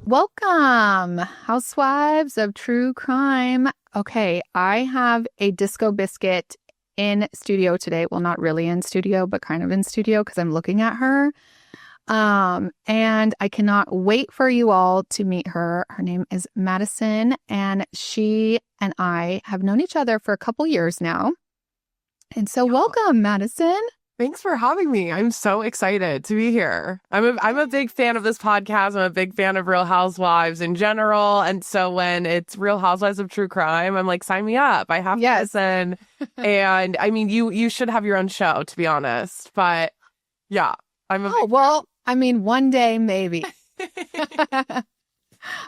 Welcome, Housewives of True Crime. Okay, I have a disco biscuit in studio today. Well, not really in studio, but kind of in studio because I'm looking at her. And I cannot wait for you all to meet her. Her name is Madison, and she and I have known each other for a couple years now. And so welcome, Madison. Thanks for having me. I'm so excited to be here. I'm a big fan of this podcast. I'm a big fan of Real Housewives in general. And so when it's Real Housewives of True Crime, I'm like, sign me up. I have to listen. And I mean, you should have your own show, to be honest. But yeah, one day maybe.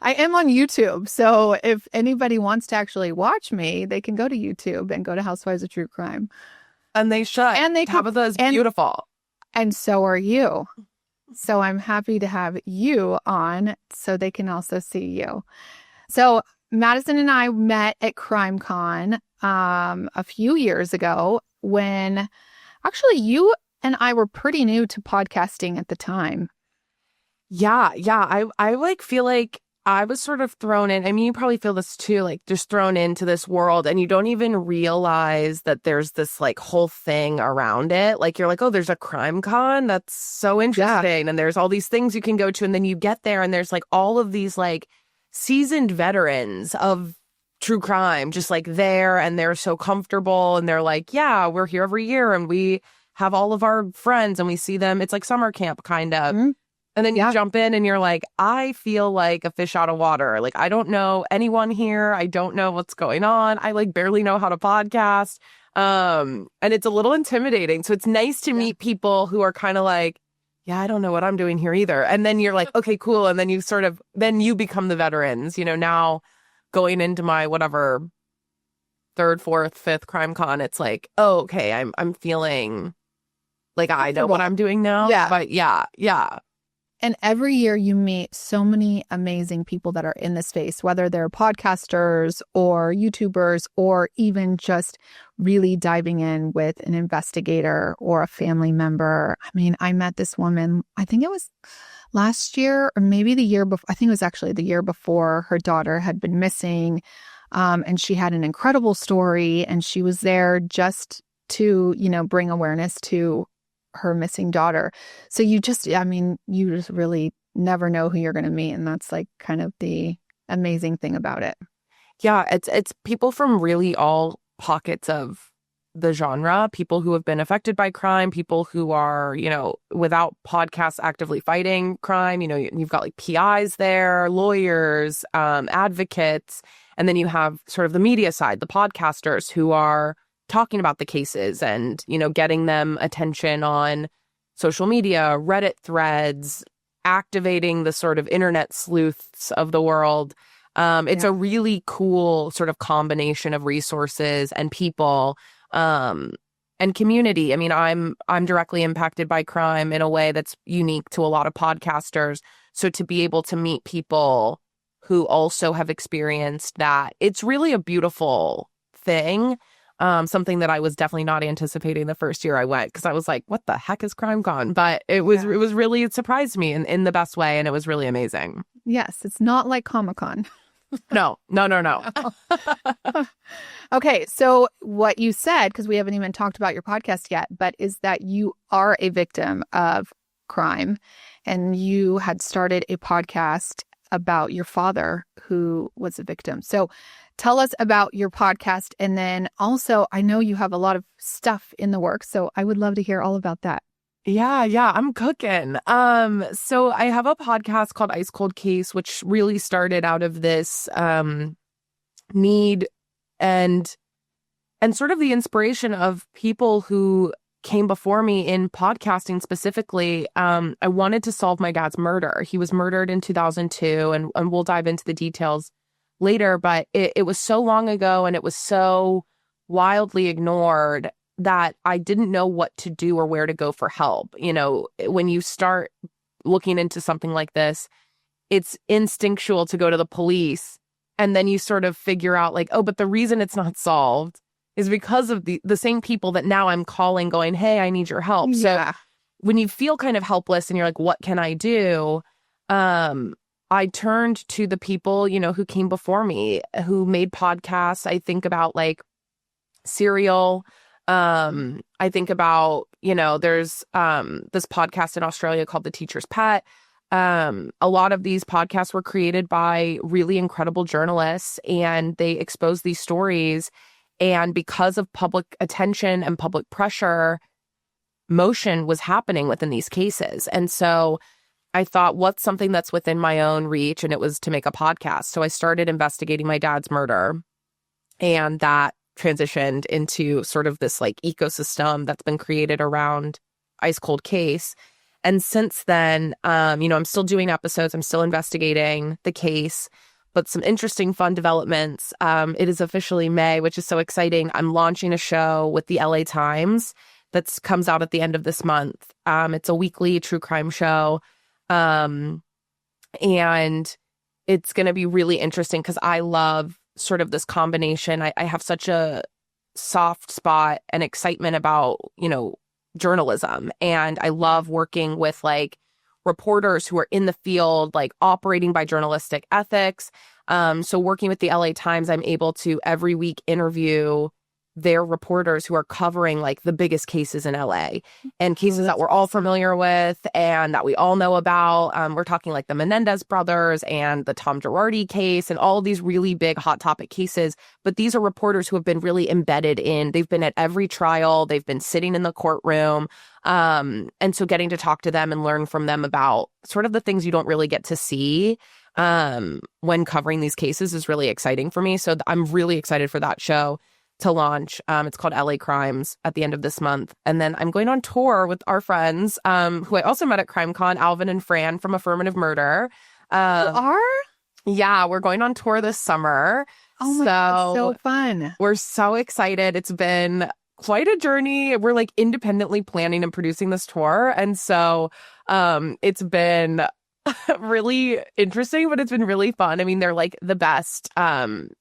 I am on YouTube. So if anybody wants to actually watch me, they can go to YouTube and go to Housewives of True Crime. And they should. And Tabitha is beautiful. And so are you. So I'm happy to have you on so they can also see you. So Madison and I met at CrimeCon a few years ago when actually you and I were pretty new to podcasting at the time. Yeah. I like feel like I was sort of thrown in. I mean, you probably feel this too, like just thrown into this world and you don't even realize that there's this like whole thing around it. Like you're like, oh, there's a crime con. That's so interesting. Yeah. And there's all these things you can go to. And then you get there and there's like all of these like seasoned veterans of true crime just like there, and they're so comfortable and they're like, yeah, we're here every year and we have all of our friends and we see them. It's like summer camp kind of. Mm-hmm. And then you jump in and you're like, I feel like a fish out of water. Like, I don't know anyone here. I don't know what's going on. I like barely know how to podcast. And it's a little intimidating. So it's nice to meet people who are kind of like, yeah, I don't know what I'm doing here either. And then you're like, okay, cool. And then then you become the veterans, now going into my whatever third, fourth, fifth crime con. It's like, oh, okay, I'm feeling like I know what I'm doing now. Yeah. But yeah. And every year you meet so many amazing people that are in this space, whether they're podcasters or YouTubers or even just really diving in with an investigator or a family member. I mean, I met this woman, I think it was last year or maybe the year before. I think it was actually the year before. Her daughter had been missing, and she had an incredible story, and she was there just to, bring awareness to her missing daughter. So you just really never know who you're going to meet. And that's like kind of the amazing thing about it. Yeah. It's people from really all pockets of the genre, people who have been affected by crime, people who are, without podcasts actively fighting crime. You've got like PIs there, lawyers, advocates, and then you have sort of the media side, the podcasters who are talking about the cases and, getting them attention on social media, Reddit threads, activating the sort of internet sleuths of the world. It's a really cool sort of combination of resources and people and community. I mean, I'm directly impacted by crime in a way that's unique to a lot of podcasters. So to be able to meet people who also have experienced that, it's really a beautiful thing. Something that I was definitely not anticipating the first year I went, because I was like, what the heck is CrimeCon? But it surprised me in the best way, and it was really amazing. Yes, it's not like Comic-Con. No. Okay, so what you said, because we haven't even talked about your podcast yet, but is that you are a victim of crime, and you had started a podcast about your father who was a victim. So tell us about your podcast. And then also, I know you have a lot of stuff in the works, so I would love to hear all about that. Yeah, I'm cooking. So I have a podcast called Ice Cold Case, which really started out of this need and sort of the inspiration of people who came before me in podcasting specifically. I wanted to solve my dad's murder. He was murdered in 2002, and we'll dive into the details later, but it was so long ago and it was so wildly ignored that I didn't know what to do or where to go for help. When you start looking into something like this, it's instinctual to go to the police, and then you sort of figure out like, oh, but the reason it's not solved is because of the same people that now I'm calling going, hey, I need your help. Yeah. So when you feel kind of helpless and you're like, what can I do? I turned to the people, who came before me, who made podcasts. I think about like Serial. I think about, there's this podcast in Australia called The Teacher's Pet. A lot of these podcasts were created by really incredible journalists, and they expose these stories. And because of public attention and public pressure, motion was happening within these cases. And so I thought, what's something that's within my own reach? And it was to make a podcast. So I started investigating my dad's murder, and that transitioned into sort of this like ecosystem that's been created around Ice Cold Case. And since then, I'm still doing episodes. I'm still investigating the case, but some interesting, fun developments. It is officially May, which is so exciting. I'm launching a show with the LA Times that comes out at the end of this month. It's a weekly true crime show. And it's going to be really interesting because I love sort of this combination. I have such a soft spot and excitement about, journalism. And I love working with like reporters who are in the field, like operating by journalistic ethics. So working with the LA Times, I'm able to every week interview their reporters who are covering like the biggest cases in LA and cases that we're all familiar with and that we all know about. We're talking like the Menendez brothers and the Tom Girardi case and all of these really big hot topic cases. But these are reporters who have been really embedded in, they've been at every trial, they've been sitting in the courtroom. And so getting to talk to them and learn from them about sort of the things you don't really get to see when covering these cases is really exciting for me. So I'm really excited for that show to launch. It's called LA Crimes at the end of this month. And then I'm going on tour with our friends who I also met at CrimeCon, Alvin and Fran from Affirmative Murder. You are? Yeah, we're going on tour this summer. Oh my God, so fun. We're so excited. It's been quite a journey. We're like independently planning and producing this tour. And so it's been really interesting, but it's been really fun. I mean, they're like the best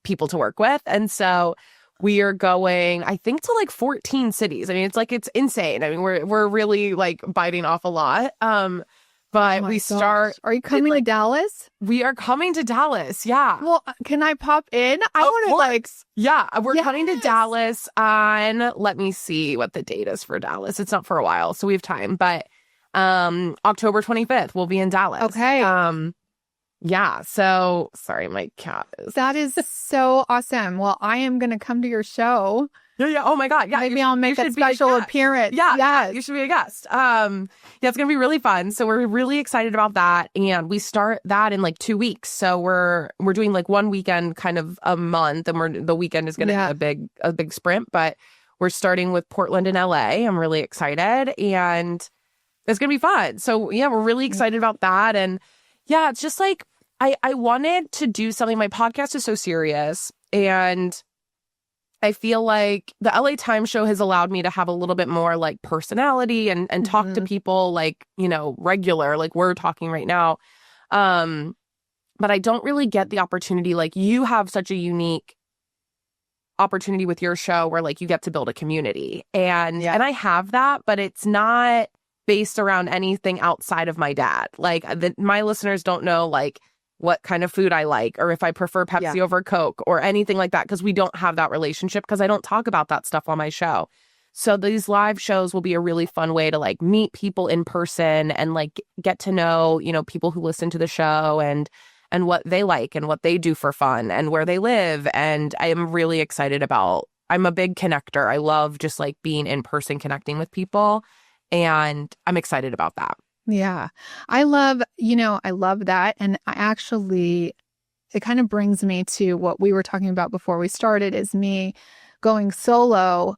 people to work with. And so we are going, I think, to like 14 cities. I mean, it's insane. I mean, we're really like biting off a lot. But we start. Are you coming to Dallas? We are coming to Dallas. Yeah. Well, can I pop in? I want to Yeah, we're coming to Dallas on, let me see what the date is for Dallas. It's not for a while, so we have time. But October 25th, we'll be in Dallas. Okay. Yeah. So sorry, my cat is. That is so awesome. Well, I am going to come to your show. Yeah. Oh my God. Yeah. Maybe I'll make a special appearance. Yeah. Yes. You should be a guest. Yeah, it's going to be really fun. So we're really excited about that. And we start that in like 2 weeks. So we're doing like one weekend kind of a month, and the weekend is going to be a big sprint, but we're starting with Portland and LA. I'm really excited, and it's going to be fun. So yeah, we're really excited about that. And yeah, it's just like, I wanted to do something. My podcast is so serious, and I feel like the LA Times show has allowed me to have a little bit more like personality and talk to people like, regular, like we're talking right now. But I don't really get the opportunity. Like you have such a unique opportunity with your show where like you get to build a community, and I have that, but it's not based around anything outside of my dad. Like my listeners don't know like what kind of food I like, or if I prefer Pepsi over Coke or anything like that, because we don't have that relationship, because I don't talk about that stuff on my show. So these live shows will be a really fun way to like meet people in person and like get to know, people who listen to the show and what they like and what they do for fun and where they live. And I am really excited I'm a big connector. I love just like being in person, connecting with people. And I'm excited about that. Yeah. I love that. And it kind of brings me to what we were talking about before we started, is me going solo.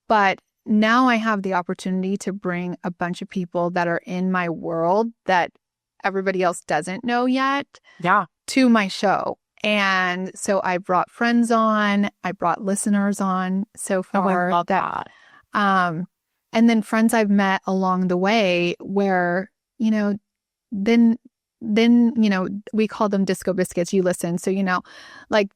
But now I have the opportunity to bring a bunch of people that are in my world that everybody else doesn't know yet to my show. And so I brought friends on, I brought listeners on so far. I love that. And then friends I've met along the way where, then we call them disco biscuits. You listen. So, like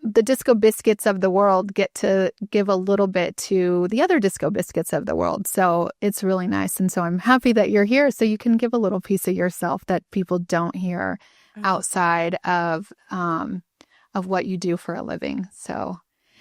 the disco biscuits of the world get to give a little bit to the other disco biscuits of the world. So it's really nice. And so I'm happy that you're here so you can give a little piece of yourself that people don't hear outside of what you do for a living. So,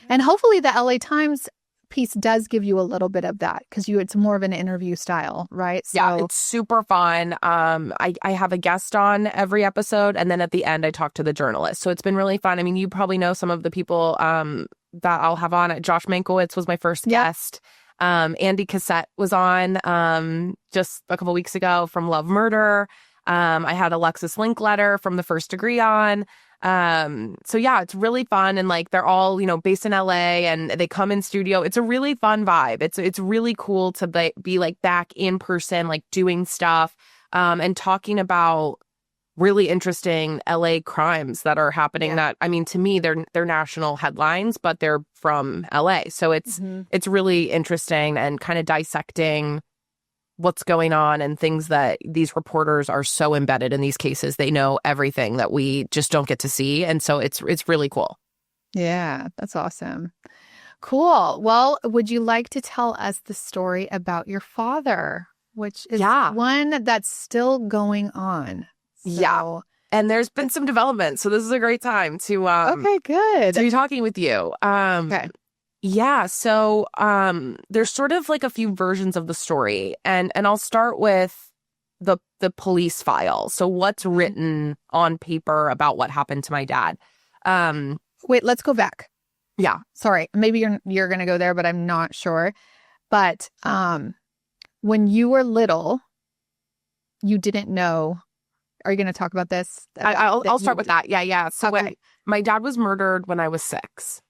and hopefully the LA Times piece does give you a little bit of that because it's more of an interview style, right? So, yeah, it's super fun. I have a guest on every episode, and then at the end I talk to the journalist. So it's been really fun. I mean, you probably know some of the people that I'll have on. Josh Mankiewicz was my first guest. Andy Cassette was on just a couple weeks ago from Love Murder. I had Alexis Linkletter from The First Degree on. So yeah, it's really fun. And like, they're all, based in LA and they come in studio. It's a really fun vibe. It's really cool to be like back in person, like doing stuff, and talking about really interesting LA crimes that are happening that, I mean, to me, they're national headlines, but they're from LA. So it's really interesting and kind of dissecting what's going on and things that these reporters are so embedded in these cases. They know everything that we just don't get to see. And so it's really cool. Yeah, that's awesome. Cool. Well, would you like to tell us the story about your father, which is one that's still going on? So... Yeah. And there's been some development. So this is a great time to okay, good. to be talking with you. Okay. Yeah, so there's sort of like a few versions of the story, and I'll start with the police file. So what's written on paper about what happened to my dad. Wait, let's go back. Yeah. Sorry, maybe you're going to go there, but I'm not sure. But when you were little, you didn't know. Are you going to talk about this? I'll start with that. Yeah. So when my dad was murdered when I was 6.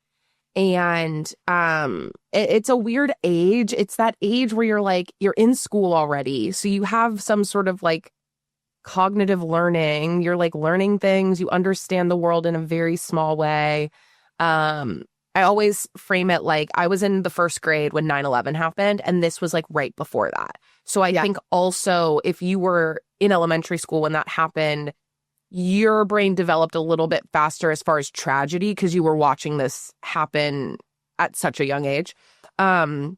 And it's a weird age. It's that age where you're in school already. So you have some sort of like cognitive learning. You're like learning things. You understand the world in a very small way. I always frame it like I was in the first grade when 9/11 happened. And this was like right before that. So I think also if you were in elementary school when that happened, your brain developed a little bit faster as far as tragedy because you were watching this happen at such a young age. And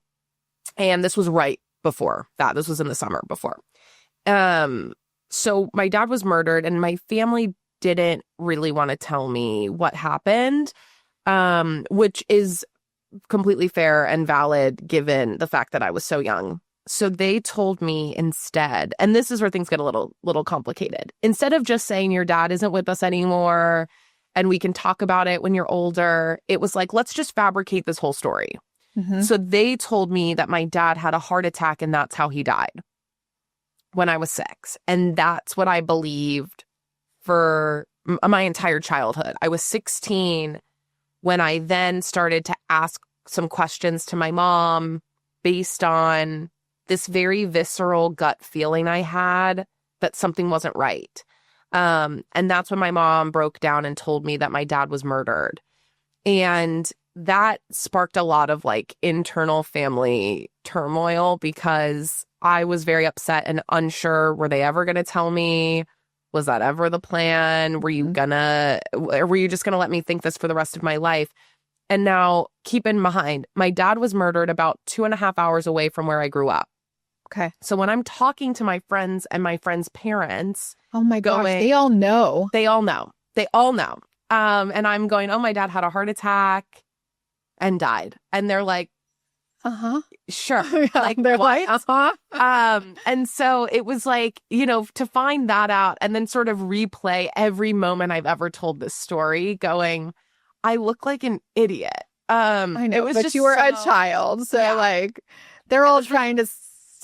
this was right before that. This was in the summer before. So my dad was murdered and my family didn't really want to tell me what happened, which is completely fair and valid given the fact that I was so young. So they told me instead, and this is where things get a little complicated. Instead of just saying your dad isn't with us anymore and we can talk about it when you're older, it was like, let's just fabricate this whole story. So they told me that my dad had a heart attack and that's how he died when I was 6. And that's what I believed for my entire childhood. I was 16 when I then started to ask some questions to my mom based on this very visceral gut feeling I had that something wasn't right. And that's when my mom broke down and told me that my dad was murdered. And that sparked a lot of like internal family turmoil because I was very upset and unsure. Were they ever going to tell me? Was that ever the plan? Were you just going to let me think this for the rest of my life? And now keep in mind, my dad was murdered about 2.5 hours away from where I grew up. Okay. So when I'm talking to my friends and my friends' parents. Oh my gosh, they all know. They all know. And I'm going, oh, my dad had a heart attack and died. And they're like, sure. Yeah, like, they're what? like, And so it was like, to find that out and then sort of replay every moment I've ever told this story going, I look like an idiot. I know, it was but just you were a child. So like, they're all trying to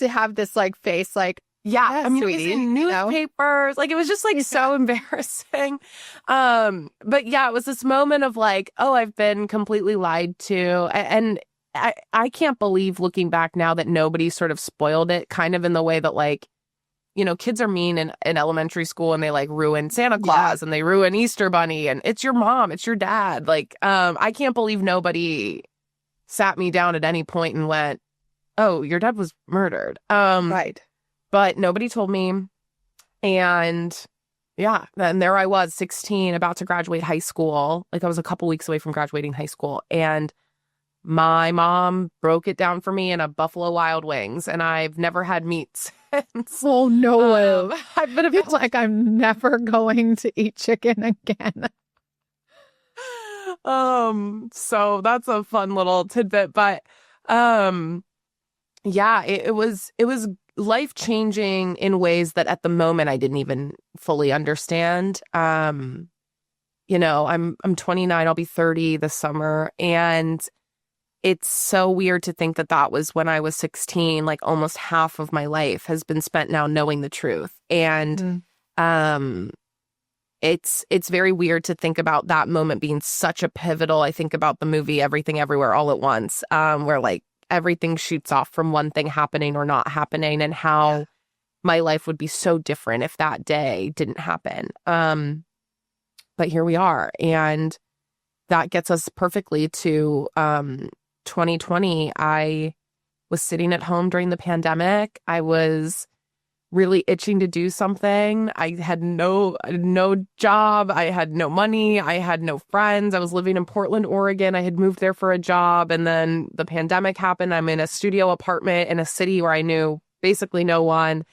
have this like face like, I mean, sweetie, it was in newspapers. Like, it was just like so embarrassing. But yeah, it was this moment of like, oh, I've been completely lied to. And I can't believe looking back now that nobody sort of spoiled it kind of in the way that like, kids are mean in elementary school and they like ruin Santa Claus and they ruin Easter Bunny and it's your mom, it's your dad. Like, I can't believe nobody sat me down at any point and went, oh, your dad was murdered. Right. But nobody told me. And yeah, then there I was, 16, about to graduate high school. Like I was a couple weeks away from graduating high school. And my mom broke it down for me in a Buffalo Wild Wings. And I've never had meat Oh, no way. I've been a Feel bit like I'm never going to eat chicken again. so that's a fun little tidbit, but um yeah, it was life changing in ways that at the moment I didn't even fully understand. I'm 29, I'll be 30 this summer, and it's so weird to think that that was when I was 16. Like almost half of my life has been spent now knowing the truth. And um it's very weird to think about that moment being such a pivotal. I think about the movie Everything Everywhere All at Once, where like everything shoots off from one thing happening or not happening, and how my life would be so different if that day didn't happen. But here we are, and that gets us perfectly to 2020. I was sitting at home during the pandemic. I was really itching to do something. I had no job. I had no money. I had no friends. I was living in Portland, Oregon. I had moved there for a job, and then the pandemic happened. I'm in a studio apartment in a city where I knew basically no one.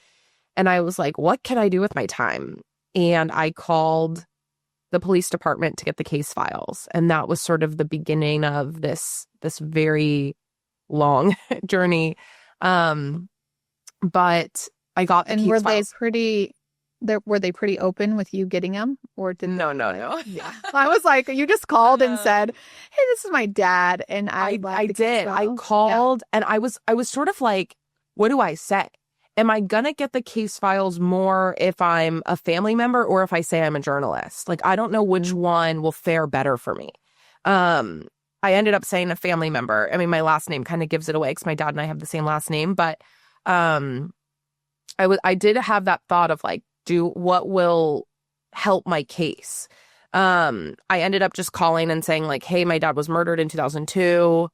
And I was like, what can I do with my time? And I called the police department to get the case files. And that was sort of the beginning of this very long journey. But I got the And case were files. were they pretty open with you getting them, or did No. Yeah. I was like, you just called and No. said, "Hey, this is my dad," and I like the case did. I files. called, and I was sort of like, what do I say? Am I gonna get the case files more if I'm a family member or if I say I'm a journalist? Like, I don't know which one will fare better for me. I ended up saying a family member. I mean, my last name kind of gives it away because my dad and I have the same last name, but I did have that thought of like, do what will help my case. I ended up just calling and saying like, hey, my dad was murdered in 2002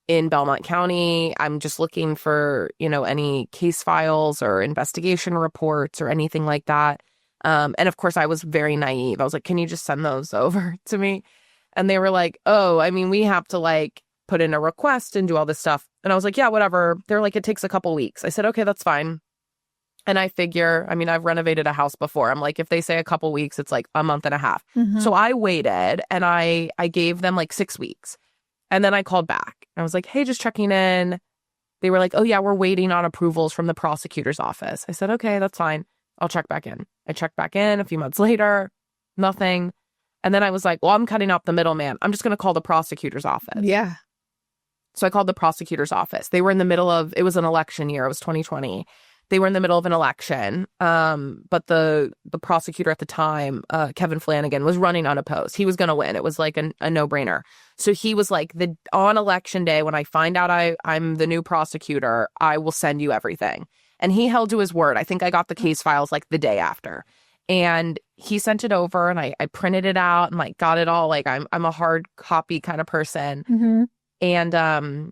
in Belmont County. I'm just looking for, any case files or investigation reports or anything like that. And of course, I was very naive. I was like, can you just send those over to me? And they were like, oh, I mean, we have to like put in a request and do all this stuff. And I was like, yeah, whatever. They're like, it takes a couple weeks. I said, okay, that's fine. And I figure, I mean, I've renovated a house before. I'm like, if they say a couple weeks, it's like a month and a half. Mm-hmm. So I waited, and I gave them like 6 weeks. And then I called back. I was like, hey, just checking in. They were like, oh, yeah, we're waiting on approvals from the prosecutor's office. I said, okay, that's fine. I'll check back in. I checked back in a few months later, nothing. And then I was like, well, I'm cutting out the middleman. I'm just going to call the prosecutor's office. Yeah. So I called the prosecutor's office. They were in the middle of, it was an election year. It was 2020. They were in the middle of an election. But the prosecutor at the time, Kevin Flanagan, was running unopposed. He was going to win. It was like a no-brainer. So he was like, on election day, when I find out I'm the new prosecutor, I will send you everything. And he held to his word. I think I got the case files like the day after. And he sent it over, and I printed it out and like got it all. Like I'm a hard copy kind of person. Mm-hmm. And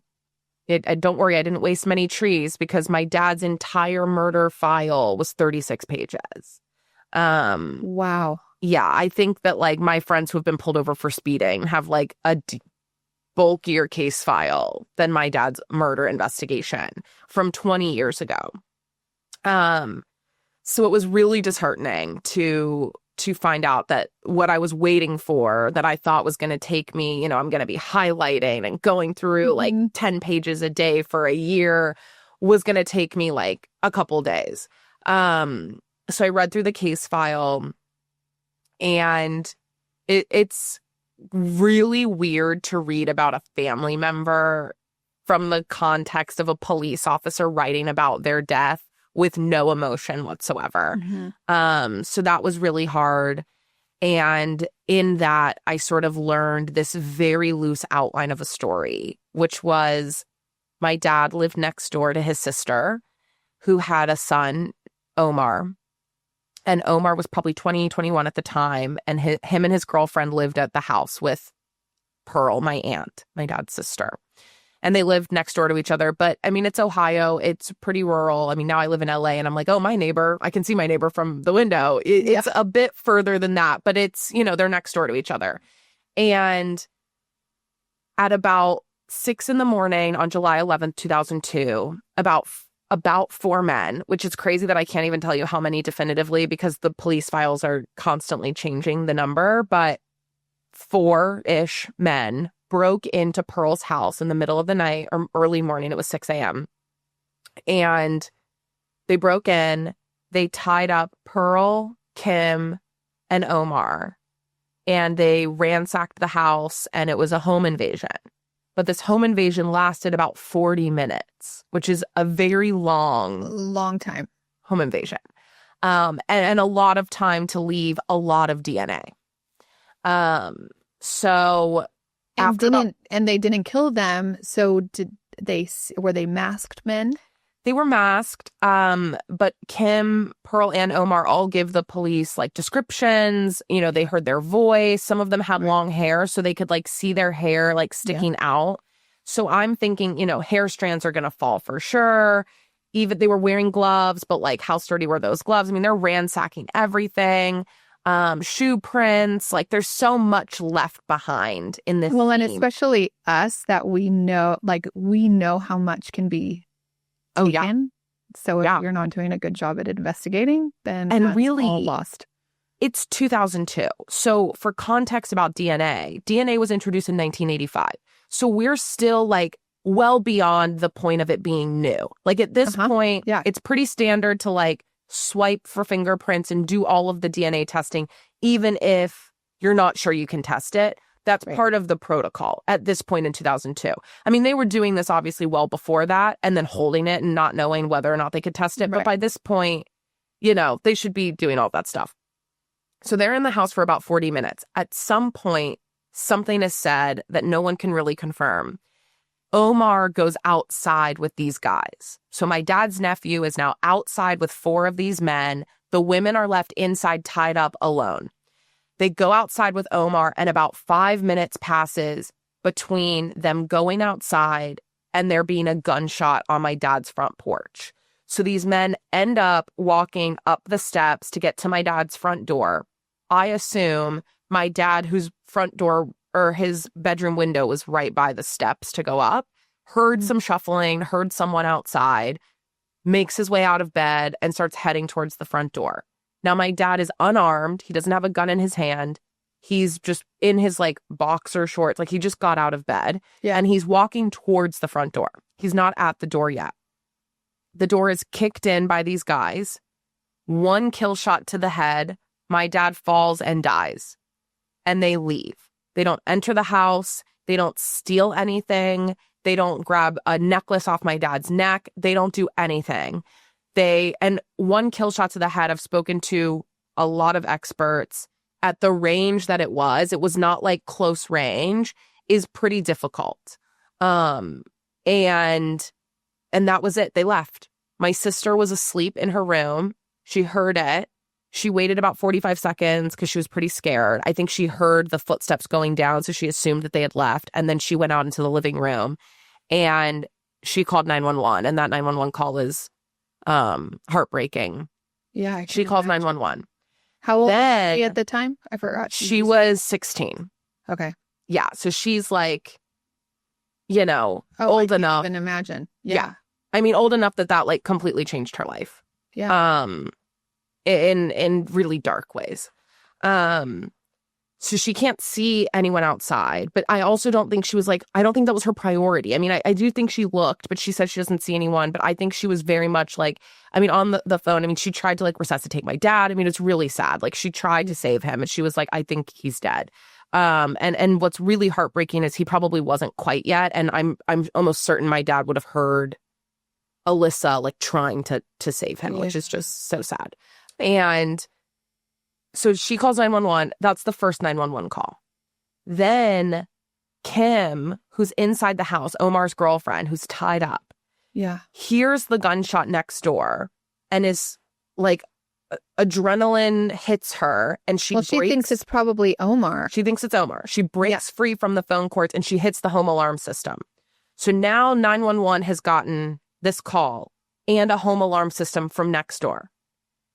don't worry, I didn't waste many trees because my dad's entire murder file was 36 pages. Wow. Yeah, I think that like my friends who have been pulled over for speeding have like a bulkier case file than my dad's murder investigation from 20 years ago. So it was really disheartening to find out that what I was waiting for, that I thought was going to take me, I'm going to be highlighting and going through like 10 pages a day for a year, was going to take me like a couple days. So I read through the case file, and it's really weird to read about a family member from the context of a police officer writing about their death with no emotion whatsoever. Mm-hmm. So that was really hard. And in that, I sort of learned this very loose outline of a story, which was my dad lived next door to his sister, who had a son, Omar. And Omar was probably 20, 21 at the time. And him and his girlfriend lived at the house with Pearl, my aunt, my dad's sister. And they lived next door to each other. But I mean, it's Ohio. It's pretty rural. I mean, now I live in LA, and I'm like, oh, my neighbor, I can see my neighbor from the window. It's a bit further than that, but it's, they're next door to each other. And at about 6 a.m. on July 11th, 2002, about about 4 men, which is crazy that I can't even tell you how many definitively because the police files are constantly changing the number, but 4-ish men broke into Pearl's house in the middle of the night or early morning. It was 6 a.m. And they broke in, they tied up Pearl, Kim, and Omar, and they ransacked the house, and it was a home invasion. But this home invasion lasted about 40 minutes, which is a very long time home invasion. And a lot of time to leave a lot of DNA. So and they didn't kill them. So were they masked men? They were masked, but Kim, Pearl, and Omar all give the police like descriptions. You know, they heard their voice. Some of them had long hair, so they could like see their hair like sticking out. So I'm thinking, you know, hair strands are going to fall for sure. Even they were wearing gloves, but like how sturdy were those gloves? I mean, they're ransacking everything. Shoe prints, like there's so much left behind in this. Well, scene. and especially us that we know how much can be taken. So if you're not doing a good job at investigating, then that's really all lost. It's 2002. So for context about DNA was introduced in 1985. So we're still like well beyond the point of it being new. Like at this point, it's pretty standard to like swipe for fingerprints and do all of the DNA testing, even if you're not sure you can test it. That's part of the protocol at this point in 2002. I mean, they were doing this obviously well before that and then holding it and not knowing whether or not they could test it. But by this point, you know, they should be doing all that stuff. So they're in the house for about 40 minutes. At some point, something is said that no one can really confirm. Omar goes outside with these guys. So my dad's nephew is now outside with 4 of these men. The women are left inside tied up alone. They go outside with Omar, and about 5 minutes passes between them going outside and there being a gunshot on my dad's front porch. So these men end up walking up the steps to get to my dad's front door. I assume my dad, whose front door or his bedroom window was right by the steps to go up, heard some shuffling, heard someone outside, makes his way out of bed and starts heading towards the front door. Now, my dad is unarmed. He doesn't have a gun in his hand. He's just in his like boxer shorts. Like he just got out of bed and he's walking towards the front door. He's not at the door yet. The door is kicked in by these guys. 1 kill shot to the head. My dad falls and dies. And they leave. They don't enter the house. They don't steal anything. They don't grab a necklace off my dad's neck. They don't do anything. And 1 kill shot to the head, I've spoken to a lot of experts at the range that it was not like close range, is pretty difficult. And that was it. They left. My sister was asleep in her room. She heard it. She waited about 45 seconds because she was pretty scared. I think she heard the footsteps going down, so she assumed that they had left. And then she went out into the living room and she called 911. And that 911 call is heartbreaking. Yeah. She calls 911. How old was she at the time? I forgot. She was 16. Okay. Yeah. So she's like, you know, old enough. I can imagine. Yeah. I mean, old enough that like completely changed her life. Yeah. In really dark ways. So she can't see anyone outside, but I also don't think she was like, I don't think that was her priority. I mean, I do think she looked, but she said she doesn't see anyone. But I think she was very much like, I mean, on the phone, I mean, she tried to like resuscitate my dad. I mean, it's really sad. Like she tried to save him and she was like, I think he's dead. And what's really heartbreaking is he probably wasn't quite yet. And I'm almost certain my dad would have heard Alyssa like trying to save him, which is just so sad. And so she calls 911. That's the first 911 call. Then Kim, who's inside the house, Omar's girlfriend, who's tied up, hears the gunshot next door and is like, adrenaline hits her and she thinks it's probably Omar. She thinks it's Omar. She breaks free from the phone cords and she hits the home alarm system. So now 911 has gotten this call and a home alarm system from next door.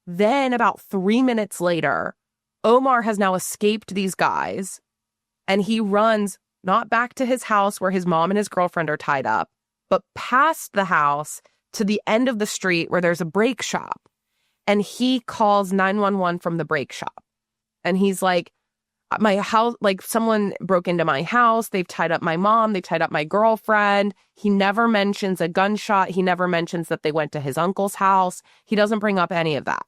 Then about 3 minutes later, Omar has now escaped these guys and he runs not back to his house where his mom and his girlfriend are tied up, but past the house to the end of the street where there's a brake shop. And he calls 911 from the brake shop. And he's like, my house, like someone broke into my house. They've tied up my mom. They tied up my girlfriend. He never mentions a gunshot. He never mentions that they went to his uncle's house. He doesn't bring up any of that.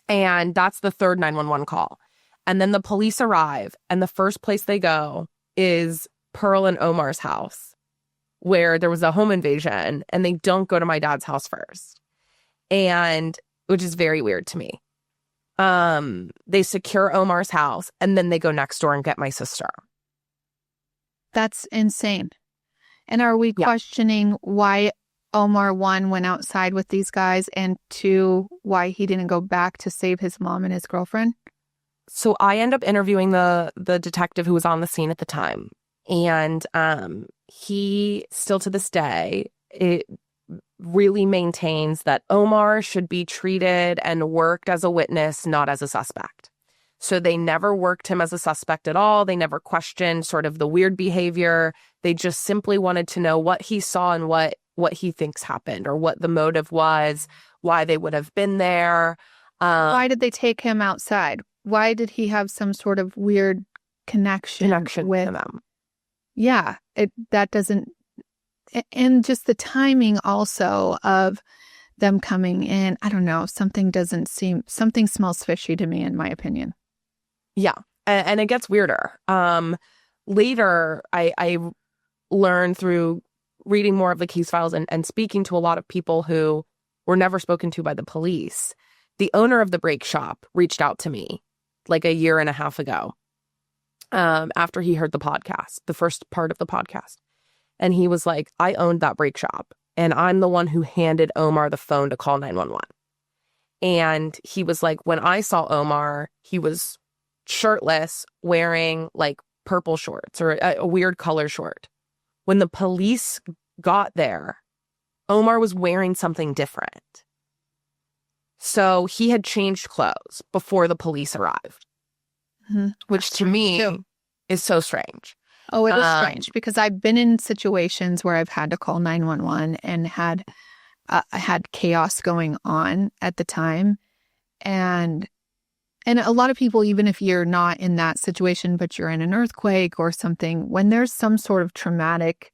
And that's the third 911 call. And then the police arrive. And the first place they go is Pearl and Omar's house, where there was a home invasion. And they don't go to my dad's house first. And which is very weird to me. They secure Omar's house and then they go next door and get my sister. That's insane. And are we questioning why Omar, one, went outside with these guys, and two, why he didn't go back to save his mom and his girlfriend? So I end up interviewing the detective who was on the scene at the time. And he still to this day, it really maintains that Omar should be treated and worked as a witness, not as a suspect. So they never worked him as a suspect at all. They never questioned sort of the weird behavior. They just simply wanted to know what he saw and what he thinks happened, or what the motive was, why they would have been there. Why did they take him outside? Why did he have some sort of weird connection with them? Yeah, that doesn't. And just the timing also of them coming in, I don't know, something smells fishy to me, in my opinion. Yeah. And it gets weirder. Later, I learned through reading more of the case files and speaking to a lot of people who were never spoken to by the police. The owner of the brake shop reached out to me like a year and a half ago, after he heard the podcast, the first part of the podcast. And he was like, I owned that brake shop, and I'm the one who handed Omar the phone to call 911. And he was like, when I saw Omar, he was shirtless, wearing like purple shorts or a weird color short. When the police got there, Omar was wearing something different. So he had changed clothes before the police arrived, which to me is so strange. Oh, it is strange, because I've been in situations where I've had to call 911 and had chaos going on at the time. And a lot of people, even if you're not in that situation, but you're in an earthquake or something, when there's some sort of traumatic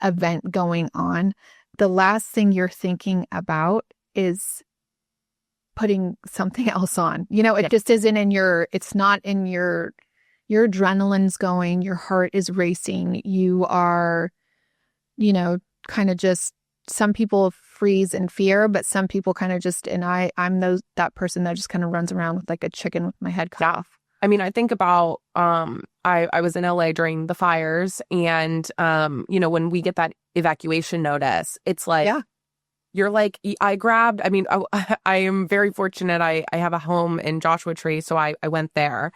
event going on, the last thing you're thinking about is putting something else on. You know, it just isn't it's not in your adrenaline's going, your heart is racing. You are, kind of just, some people freeze in fear, but some people kind of just, and I'm that person that just kind of runs around with like a chicken with my head cut off. I mean, I think about, I was in LA during the fires, and, when we get that evacuation notice, it's like, you're like, I am very fortunate. I have a home in Joshua Tree, so I went there.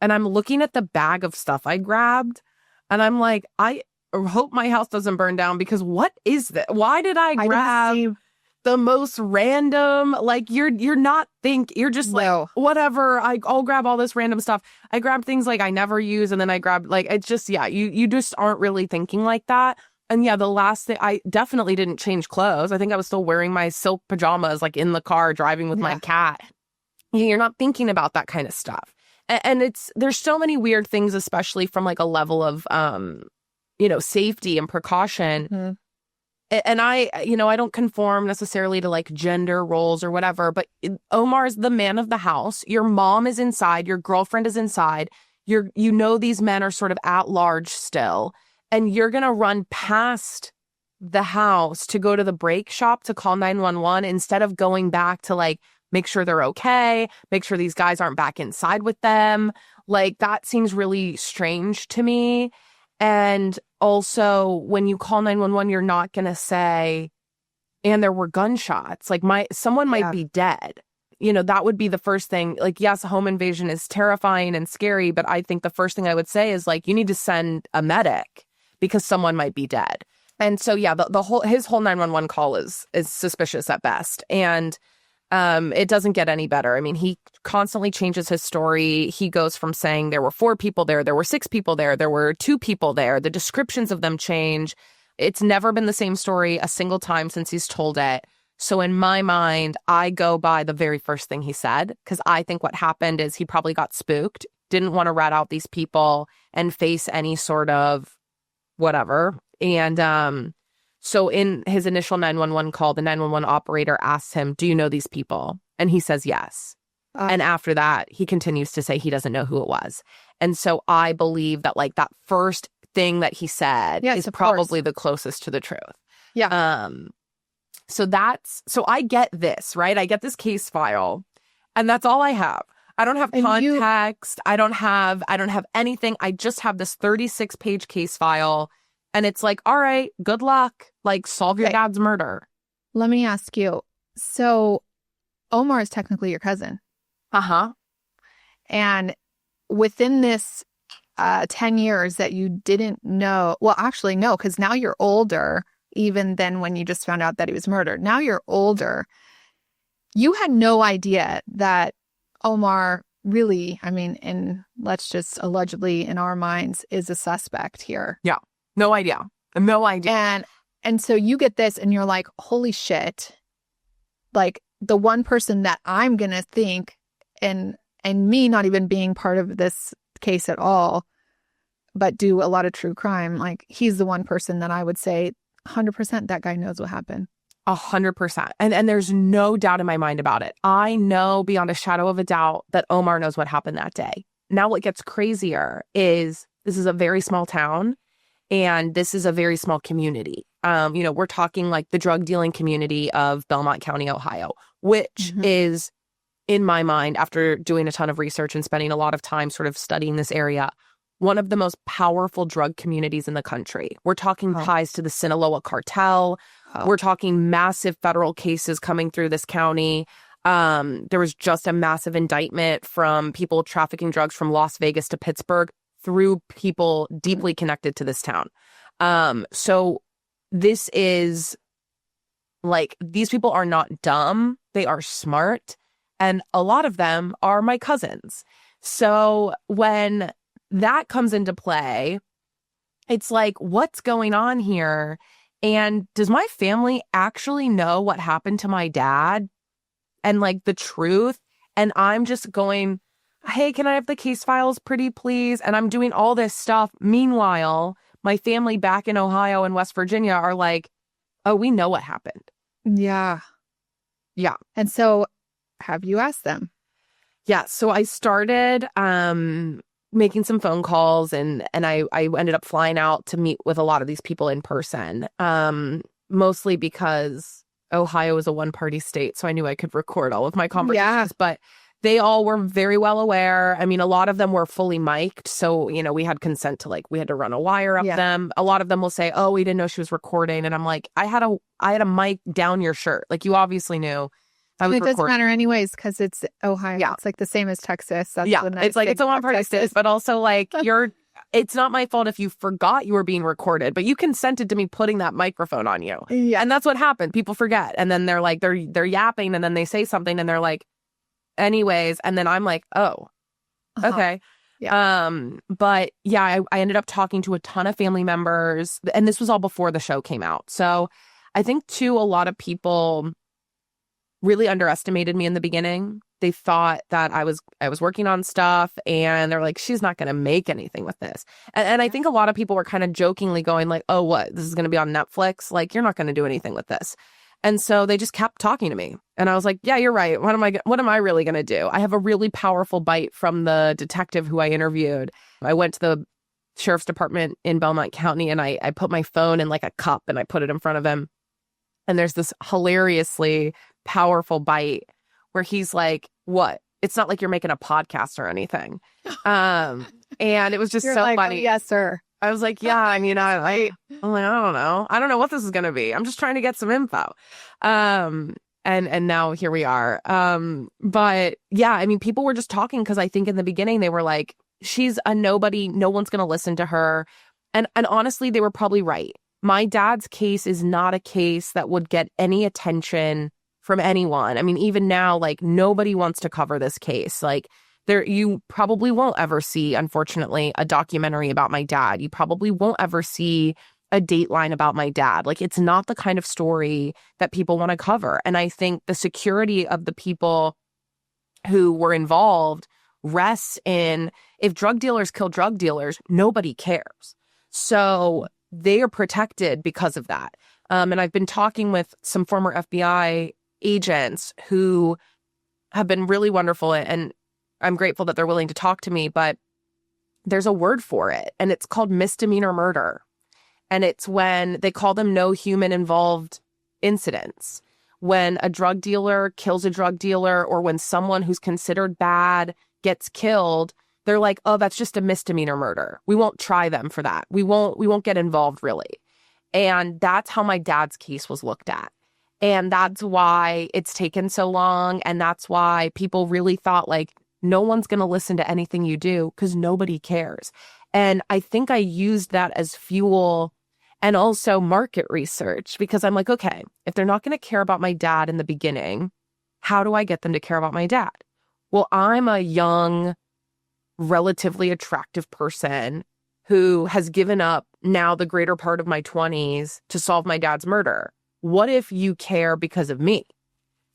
And I'm looking at the bag of stuff I grabbed, and I'm like, I hope my house doesn't burn down, because what is that? Why did I grab the most random, like you're just like, whatever, I'll grab all this random stuff. I grabbed things like I never use, and then I grabbed like, it's just, you just aren't really thinking like that. And the last thing, I definitely didn't change clothes. I think I was still wearing my silk pajamas, like in the car driving with my cat. You're not thinking about that kind of stuff. And there's so many weird things, especially from like a level of, safety and precaution. Mm-hmm. And I don't conform necessarily to like gender roles or whatever, but Omar is the man of the house. Your mom is inside. Your girlfriend is inside. These men are sort of at large still. And you're going to run past the house to go to the brake shop to call 911 instead of going back to like, make sure they're okay, make sure these guys aren't back inside with them. Like, that seems really strange to me. And also, when you call 911, you're not going to say, and there were gunshots. Like, someone might be dead. That would be the first thing. Like, yes, a home invasion is terrifying and scary, but I think the first thing I would say is, like, you need to send a medic because someone might be dead. And so, his whole 911 call is suspicious at best. And it doesn't get any better. I mean, he constantly changes his story. He goes from saying there were 4 people there were 6 people there were 2 people there. The descriptions of them change. It's never been the same story a single time since he's told it. So in my mind, I go by the very first thing he said, because I think what happened is he probably got spooked, didn't want to rat out these people and face any sort of whatever. And so in his initial 911 call, the 911 operator asks him, do you know these people? And he says yes. And after that, he continues to say he doesn't know who it was. And so I believe that like that first thing that he said is probably the closest to the truth. Yeah. So I get this, right? I get this case file, and that's all I have. I don't have context. I don't have anything. I just have this 36-page case file, and it's like, all right, good luck. Like, solve your dad's murder. Let me ask you. So Omar is technically your cousin. Uh-huh. And within this 10 years that you didn't know, well, actually, no, because now you're older, even than when you just found out that he was murdered. Now you're older. You had no idea that Omar really, I mean, and let's just allegedly in our minds, is a suspect here. Yeah. No idea. No idea. And so you get this and you're like, holy shit. Like, the one person that I'm going to think, and me not even being part of this case at all, but do a lot of true crime, like, he's the one person that I would say 100% that guy knows what happened. 100%. And there's no doubt in my mind about it. I know beyond a shadow of a doubt that Omar knows what happened that day. Now what gets crazier is this is a very small town, and this is a very small community. We're talking like the drug dealing community of Belmont County, Ohio, which is, in my mind, after doing a ton of research and spending a lot of time sort of studying this area, one of the most powerful drug communities in the country. We're talking ties to the Sinaloa cartel. We're talking massive federal cases coming through this county. There was just a massive indictment from people trafficking drugs from Las Vegas to Pittsburgh through people deeply connected to this town. So this is like, these people are not dumb. They are smart. And a lot of them are my cousins. So when that comes into play, it's like, what's going on here? And does my family actually know what happened to my dad and like the truth? And I'm just going, hey, can I have the case files pretty please? And I'm doing all this stuff. Meanwhile, my family back in Ohio and West Virginia are like, oh, we know what happened. Yeah. Yeah. And so have you asked them? Yeah. So I started making some phone calls, and I ended up flying out to meet with a lot of these people in person, mostly because Ohio is a one-party state. So I knew I could record all of my conversations, but they all were very well aware. I mean, a lot of them were fully mic'd. So, we had consent to, like, we had to run a wire up them. A lot of them will say, oh, we didn't know she was recording. And I'm like, I had a mic down your shirt. Like, you obviously knew I was recording. It doesn't matter anyways, because it's Ohio. Yeah. It's like the same as Texas. That's it's like, it's a one-party state, but also like it's not my fault if you forgot you were being recorded, but you consented to me putting that microphone on you. Yeah. And that's what happened. People forget. And then they're like, they're yapping, and then they say something and they're like, anyways, and then I'm like, oh, okay. Yeah. But yeah, I ended up talking to a ton of family members, and this was all before the show came out. So I think too, a lot of people really underestimated me in the beginning. They thought that I was working on stuff, and they're like, she's not going to make anything with this. And I think a lot of people were kind of jokingly going like, oh, what? This is going to be on Netflix? Like, you're not going to do anything with this. And so they just kept talking to me. And I was like, yeah, you're right. What am I really going to do? I have a really powerful bite from the detective who I interviewed. I went to the sheriff's department in Belmont County, and I put my phone in like a cup and I put it in front of him. And there's this hilariously powerful bite where he's like, what? It's not like you're making a podcast or anything. And it was just so like, funny. Oh, yes, sir. I was like, yeah, I mean, I'm like, I don't know. I don't know what this is going to be. I'm just trying to get some info. And now here we are. But yeah, I mean, people were just talking because I think in the beginning they were like, she's a nobody. No one's going to listen to her. And honestly, they were probably right. My dad's case is not a case that would get any attention from anyone. I mean, even now, like, nobody wants to cover this case. Like, you probably won't ever see, unfortunately, a documentary about my dad. You probably won't ever see a Dateline about my dad. Like, it's not the kind of story that people want to cover. And I think the security of the people who were involved rests in, if drug dealers kill drug dealers, nobody cares. So they are protected because of that. And I've been talking with some former FBI agents who have been really wonderful, and I'm grateful that they're willing to talk to me, but there's a word for it, and it's called misdemeanor murder. And it's when they call them no human involved incidents. When a drug dealer kills a drug dealer, or when someone who's considered bad gets killed, they're like, oh, that's just a misdemeanor murder. We won't try them for that. We won't get involved, really. And that's how my dad's case was looked at. And that's why it's taken so long. And that's why people really thought, like, no one's going to listen to anything you do because nobody cares. And I think I used that as fuel and also market research, because I'm like, okay, if they're not going to care about my dad in the beginning, how do I get them to care about my dad? Well, I'm a young, relatively attractive person who has given up now the greater part of my 20s to solve my dad's murder. What if you care because of me?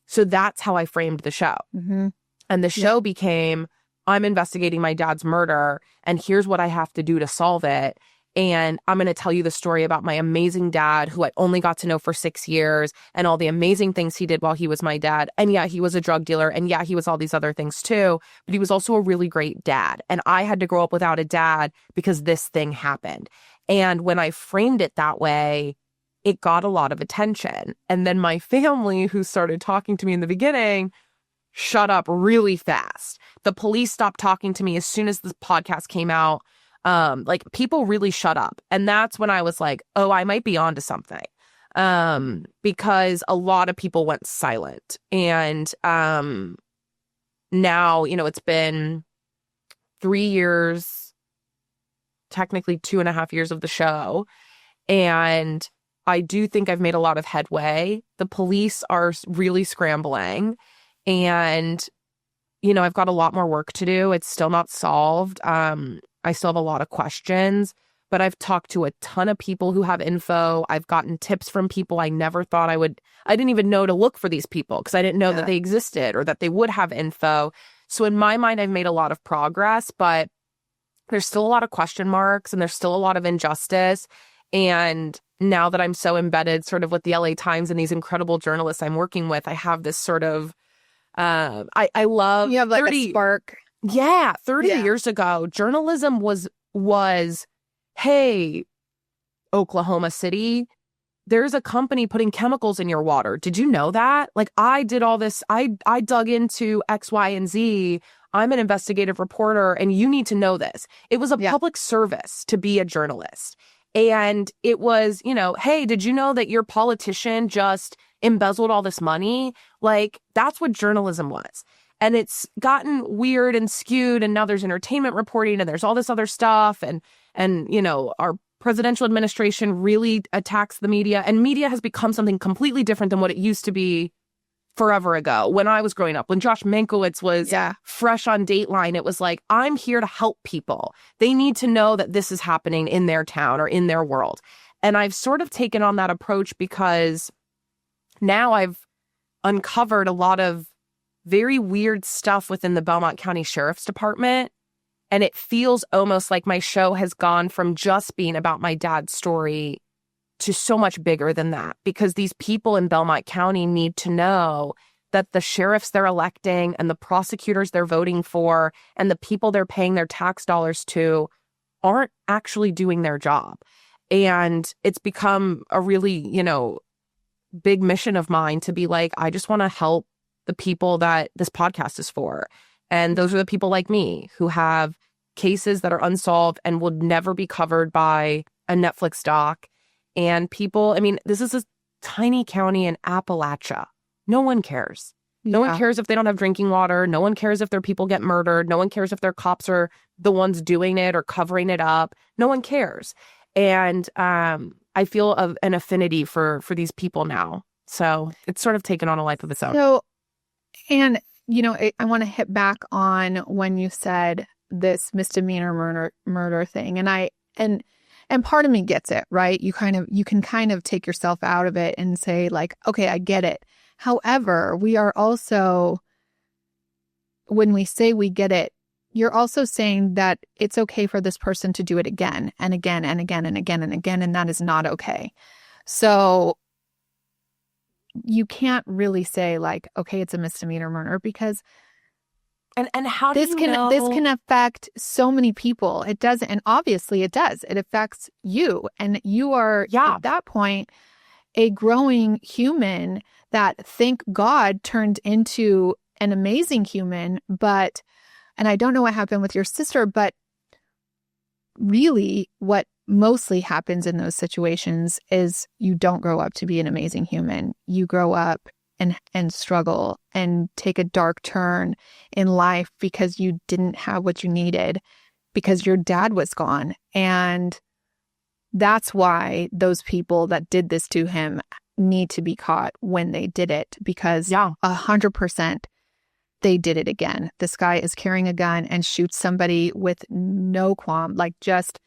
So that's how I framed the show. Mm-hmm. And the show became, I'm investigating my dad's murder, and here's what I have to do to solve it. And I'm going to tell you the story about my amazing dad, who I only got to know for 6 years, and all the amazing things he did while he was my dad. And yeah, he was a drug dealer. And yeah, he was all these other things too. But he was also a really great dad. And I had to grow up without a dad because this thing happened. And when I framed it that way, it got a lot of attention. And then my family, who started talking to me in the beginning, shut up really fast. The police stopped talking to me as soon as the podcast came out. Like, people really shut up. And that's when I was like, oh, I might be onto something. Because a lot of people went silent. And now, it's been 3 years, technically 2.5 years of the show. And I do think I've made a lot of headway. The police are really scrambling. And, I've got a lot more work to do. It's still not solved. I still have a lot of questions, but I've talked to a ton of people who have info. I've gotten tips from people I never thought I would. I didn't even know to look for these people because I didn't know that they existed or that they would have info. So in my mind, I've made a lot of progress, but there's still a lot of question marks and there's still a lot of injustice. And now that I'm so embedded sort of with the LA Times and these incredible journalists I'm working with, I have this sort of, I love— You have like a spark. Yeah, 30 years ago, journalism was, hey, Oklahoma City, there's a company putting chemicals in your water. Did you know that? Like, I did all this. I dug into X, Y, and Z. I'm an investigative reporter, and you need to know this. It was a public service to be a journalist. And it was, hey, did you know that your politician just embezzled all this money? Like, that's what journalism was. And it's gotten weird and skewed. And now there's entertainment reporting and there's all this other stuff. And our presidential administration really attacks the media. And media has become something completely different than what it used to be forever ago. When I was growing up, when Josh Mankiewicz was fresh on Dateline, it was like, I'm here to help people. They need to know that this is happening in their town or in their world. And I've sort of taken on that approach because now I've uncovered a lot of very weird stuff within the Belmont County Sheriff's Department. And it feels almost like my show has gone from just being about my dad's story to so much bigger than that, because these people in Belmont County need to know that the sheriffs they're electing and the prosecutors they're voting for and the people they're paying their tax dollars to aren't actually doing their job. And it's become a really, big mission of mine to be like, I just want to help the people that this podcast is for. And those are the people like me who have cases that are unsolved and will never be covered by a Netflix doc. And people, this is a tiny county in Appalachia. No one cares. No one cares if they don't have drinking water. No one cares if their people get murdered. No one cares if their cops are the ones doing it or covering it up. No one cares. And I feel an affinity for these people now. So it's sort of taken on a life of its own. So, and, I want to hit back on when you said this misdemeanor murder thing. And And part of me gets it, right? You can kind of take yourself out of it and say like, okay, I get it. However, we are also, when we say we get it, you're also saying that it's okay for this person to do it again and again and again and again and again, and that is not okay. So you can't really say like, okay, it's a misdemeanor murder, because and how do this can affect so many people. It doesn't, and obviously it does. It affects you, and you are at that point a growing human that, thank God, turned into an amazing human. But, and I don't know what happened with your sister, but really what mostly happens in those situations is you don't grow up to be an amazing human. You grow up and struggle and take a dark turn in life because you didn't have what you needed because your dad was gone. And that's why those people that did this to him need to be caught when they did it, because 100% they did it again. This guy is carrying a gun and shoots somebody with no qualm, like just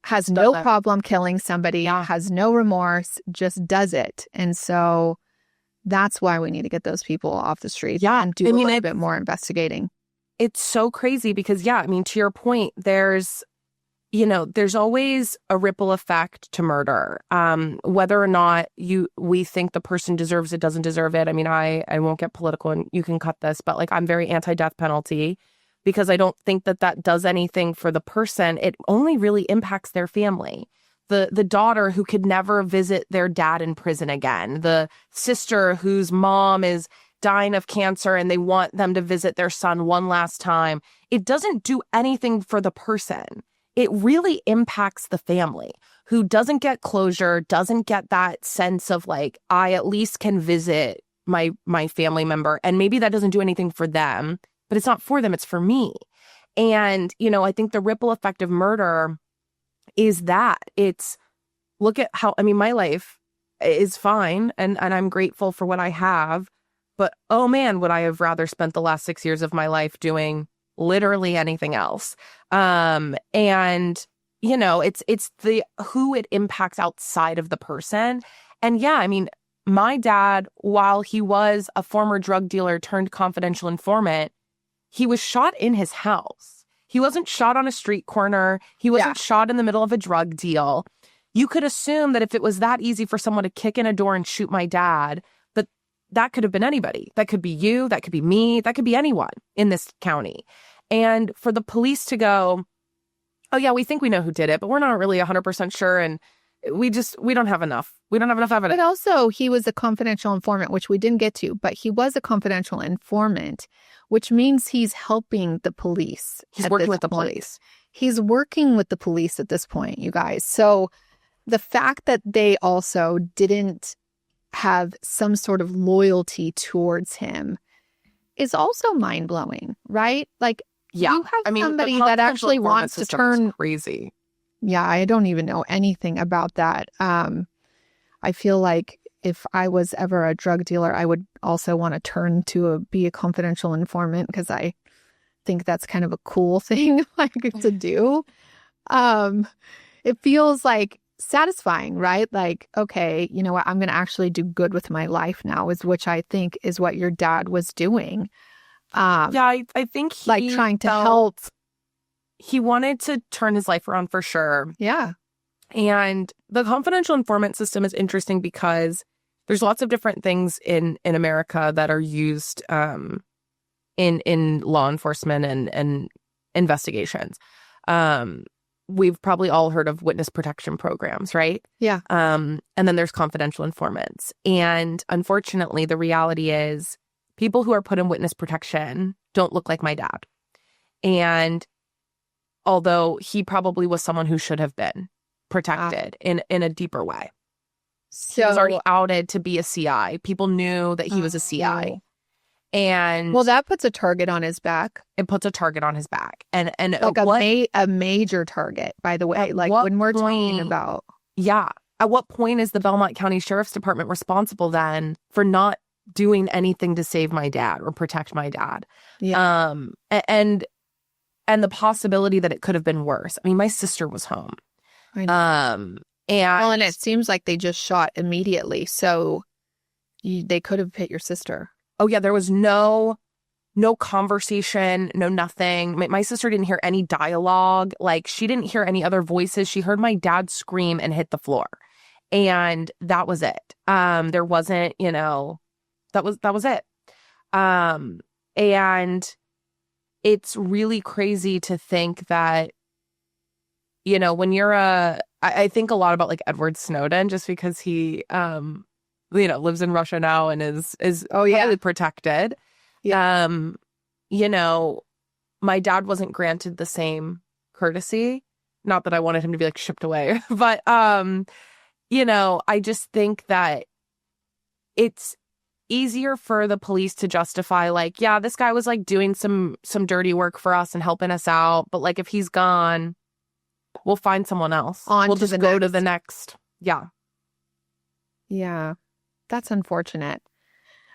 has no problem killing somebody, has no remorse, just does it. And so that's why we need to get those people off the street and do a little bit more investigating. It's so crazy because, to your point, there's always a ripple effect to murder. Whether or not we think the person deserves it, doesn't deserve it. I won't get political and you can cut this, but like I'm very anti-death penalty because I don't think that does anything for the person. It only really impacts their family. The daughter who could never visit their dad in prison again. The sister whose mom is dying of cancer and they want them to visit their son one last time. It doesn't do anything for the person. It really impacts the family who doesn't get closure, doesn't get that sense of like, I at least can visit my family member. And maybe that doesn't do anything for them, but it's not for them, it's for me. And, I think the ripple effect of murder is that it's, look at how, my life is fine and I'm grateful for what I have, but oh man, would I have rather spent the last 6 years of my life doing literally anything else. And it's the who it impacts outside of the person. And my dad, while he was a former drug dealer turned confidential informant, he was shot in his house. He wasn't shot on a street corner. He wasn't shot in the middle of a drug deal. You could assume that if it was that easy for someone to kick in a door and shoot my dad, that could have been anybody. That could be you. That could be me. That could be anyone in this county. And for the police to go, oh yeah, we think we know who did it, but we're not really 100% sure. And we don't have enough. We don't have enough evidence. But also he was a confidential informant, which we didn't get to, but he was a confidential informant, which means he's helping the police. He's working with the police. He's working with the police at this point, you guys. So the fact that they also didn't have some sort of loyalty towards him is also mind-blowing, right? Like, you have somebody that actually wants to turn crazy. Yeah, I don't even know anything about that. I feel like if I was ever a drug dealer, I would also want to turn to be a confidential informant because I think that's kind of a cool thing to do. It feels like satisfying, right? Like, okay, you know what? I'm going to actually do good with my life now, which I think is what your dad was doing. I think he like trying to help. He wanted to turn his life around for sure. Yeah. And the confidential informant system is interesting because there's lots of different things in America that are used in law enforcement and investigations. We've probably all heard of witness protection programs, right? Yeah. And then there's confidential informants. And unfortunately, the reality is people who are put in witness protection don't look like my dad. And although he probably was someone who should have been protected in a deeper way. So he was already outed to be a CI. People knew that he was a CI. And well, that puts a target on his back. It puts a target on his back. And like a major target, by the way. Like when we're talking about. Yeah. At what point is the Belmont County Sheriff's Department responsible then for not doing anything to save my dad or protect my dad? Yeah. And the possibility that it could have been worse. My sister was home. I know. And Well, and it seems like they just shot immediately. So they could have hit your sister. oh yeah, there was no conversation, no nothing. My sister didn't hear any dialogue. Like, she didn't hear any other voices. She heard my dad scream and hit the floor. And that was it. There wasn't, that was it. And it's really crazy to think that, when you're I think a lot about like Edward Snowden, just because he, lives in Russia now and is highly protected. Yeah. My dad wasn't granted the same courtesy. Not that I wanted him to be like shipped away, but, I just think that it's easier for the police to justify like, yeah, this guy was like doing some dirty work for us and helping us out. But like, if he's gone, we'll find someone else. We'll just go to the next. Yeah. Yeah. That's unfortunate.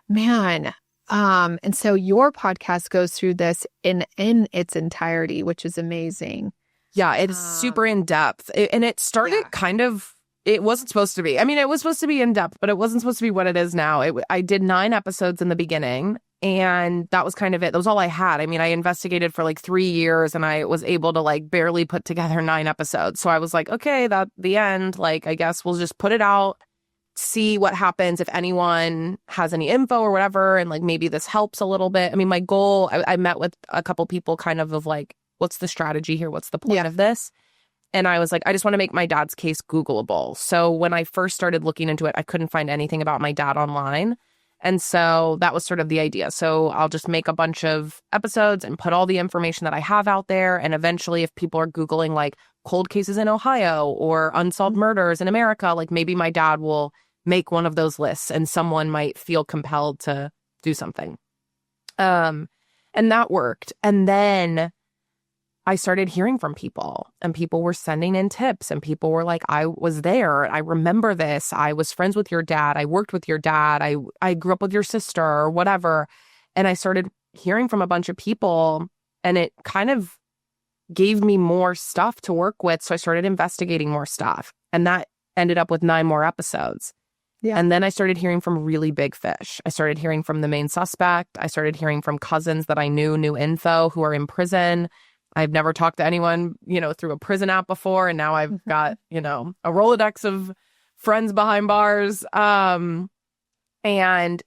Man. And so your podcast goes through this in its entirety, which is amazing. Yeah, it is super in depth. And it started kind of, it wasn't supposed to be. I mean, it was supposed to be in depth, but it wasn't supposed to be what it is now. I did 9 episodes in the beginning, and that was kind of it. That was all I had. I mean, I investigated for like 3 years, and I was able to like barely put together 9 episodes. So I was like, okay, that's the end. Like, I guess we'll just put it out, see what happens if anyone has any info or whatever. And like, maybe this helps a little bit. I mean, my goal, I met with a couple people kind of like, what's the strategy here? What's the point of this? And I was like, I just want to make my dad's case Googleable. So when I first started looking into it, I couldn't find anything about my dad online. And so that was sort of the idea. So I'll just make a bunch of episodes and put all the information that I have out there. And eventually, if people are Googling like cold cases in Ohio or unsolved murders in America, like maybe my dad will make one of those lists and someone might feel compelled to do something. And that worked. And then I started hearing from people, and people were sending in tips, and people were like, I was there. I remember this. I was friends with your dad. I worked with your dad. I grew up with your sister or whatever. And I started hearing from a bunch of people, and it kind of gave me more stuff to work with. So I started investigating more stuff, and that ended up with 9 more episodes. Yeah. And then I started hearing from really big fish. I started hearing from the main suspect. I started hearing from cousins that I knew info who are in prison. I've never talked to anyone, through a prison app before. And now I've got, a Rolodex of friends behind bars. And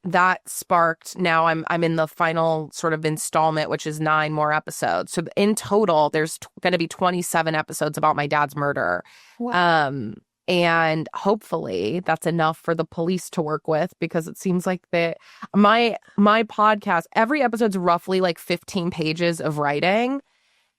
that sparked, now I'm in the final sort of installment, which is 9 more episodes. So in total, there's going to be 27 episodes about my dad's murder. Wow. And hopefully that's enough for the police to work with, because it seems like my podcast, every episode's roughly like 15 pages of writing.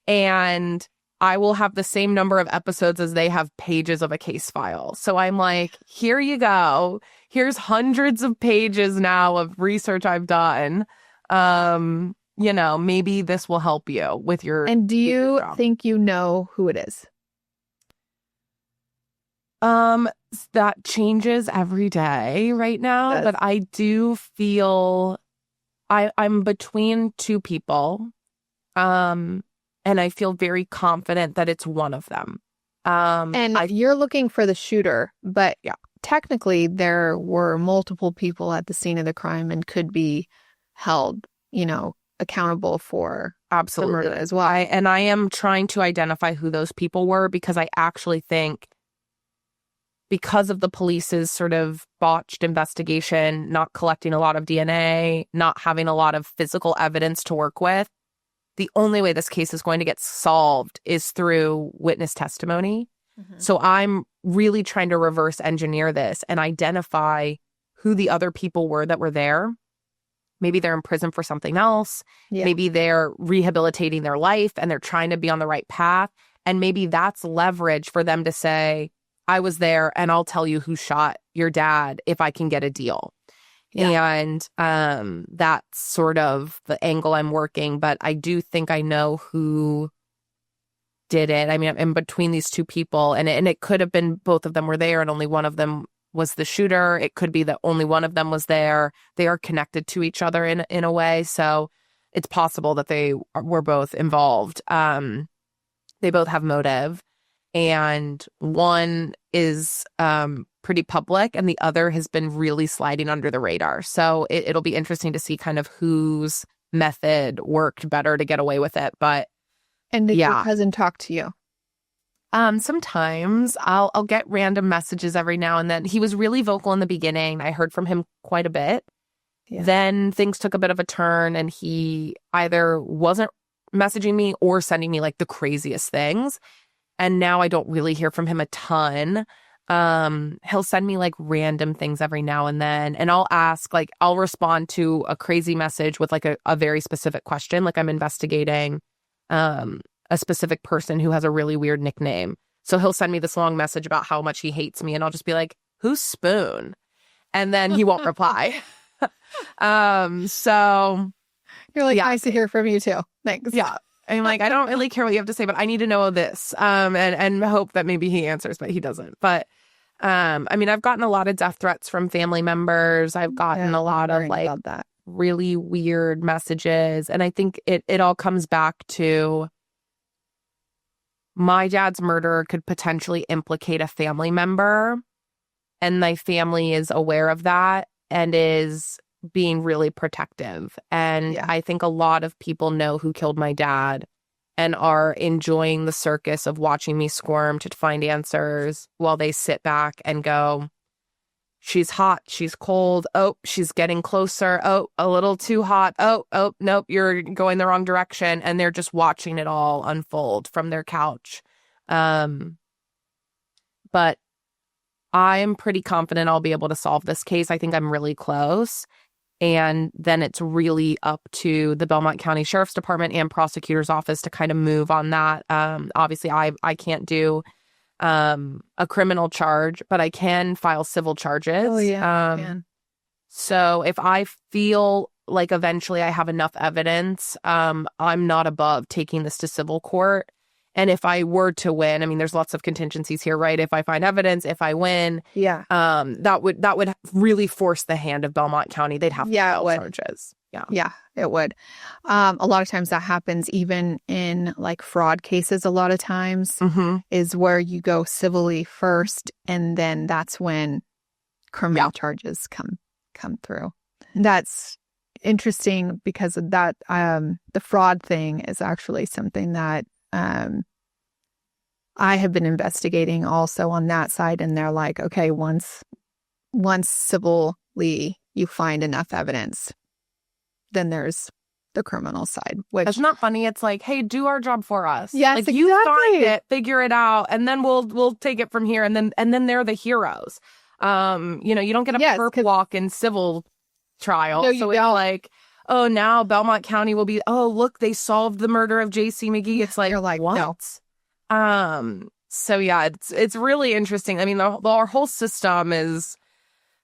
And I will have the same number of episodes as they have pages of a case file. So I'm like, here you go. Here's hundreds of pages now of research I've done. Maybe this will help you with your. And do you think you know who it is? That changes every day right now, but I do feel I'm between 2 people. And I feel very confident that it's one of them. And you're looking for the shooter, but technically there were multiple people at the scene of the crime and could be held, accountable for the murder as well. And I am trying to identify who those people were, because I actually think, because of the police's sort of botched investigation, not collecting a lot of DNA, not having a lot of physical evidence to work with, the only way this case is going to get solved is through witness testimony. Mm-hmm. So I'm really trying to reverse engineer this and identify who the other people were that were there. Maybe they're in prison for something else. Yeah. Maybe they're rehabilitating their life and they're trying to be on the right path. And maybe that's leverage for them to say, I was there and I'll tell you who shot your dad if I can get a deal. Yeah. And that's sort of the angle I'm working. But I do think I know who did it. I mean, I'm in between these 2 people, and it could have been both of them were there and only one of them was the shooter. It could be that only one of them was there. They are connected to each other in a way. So it's possible that they were both involved. They both have motive. and one is pretty public and the other has been really sliding under the radar. So it'll be interesting to see kind of whose method worked better to get away with it. But And did your cousin talk to you? Sometimes I'll get random messages every now and then. He was really vocal in the beginning. I heard from him quite a bit. Yeah. Then things took a bit of a turn and he either wasn't messaging me or sending me like the craziest things. And now I don't really hear from him a ton. He'll send me like random things every now and then. And I'll ask, like, I'll respond to a crazy message with like a very specific question. Like I'm investigating a specific person who has a really weird nickname. So he'll send me this long message about how much he hates me. And I'll just be like, who's Spoon? And then he won't reply. So you're like, nice to hear from you too. Thanks. Yeah. I'm like, I don't really care what you have to say, but I need to know this. And hope that maybe he answers, but he doesn't. But I mean, I've gotten a lot of death threats from family members. I've gotten a lot of like really weird messages. And I think it all comes back to my dad's murder could potentially implicate a family member. And my family is aware of that and is being really protective. And I think a lot of people know who killed my dad and are enjoying the circus of watching me squirm to find answers while they sit back and go, she's hot, she's cold, oh, she's getting closer, oh, a little too hot, oh, nope, you're going the wrong direction. And they're just watching it all unfold from their couch. But I'm pretty confident I'll be able to solve this case. I think I'm really close. And then it's really up to the Belmont County Sheriff's Department and prosecutor's office to kind of move on that. Obviously, I can't do a criminal charge, but I can file civil charges. Oh, yeah. So if I feel like eventually I have enough evidence, I'm not above taking this to civil court. And if I were to win, I mean, there's lots of contingencies here, right? If I find evidence, if I win, that would really force the hand of Belmont County. They'd have to file charges. Yeah, it would. A lot of times that happens even in like fraud cases. A lot of times is where you go civilly first, and then that's when criminal charges come through. That's interesting because of that. The fraud thing is actually something that I have been investigating also on that side, and they're like, okay, once civilly you find enough evidence, then there's the criminal side. Which it's not funny. It's like, hey, do our job for us. Yes, like you find it, figure it out, and then we'll take it from here. And then they're the heroes. You don't get a perp walk in civil trial. No, so it's like, oh, now Belmont County will be, oh, look, they solved the murder of J.C. McGhee. It's like, you're like, what? No. So yeah, it's really interesting. I mean, our whole system is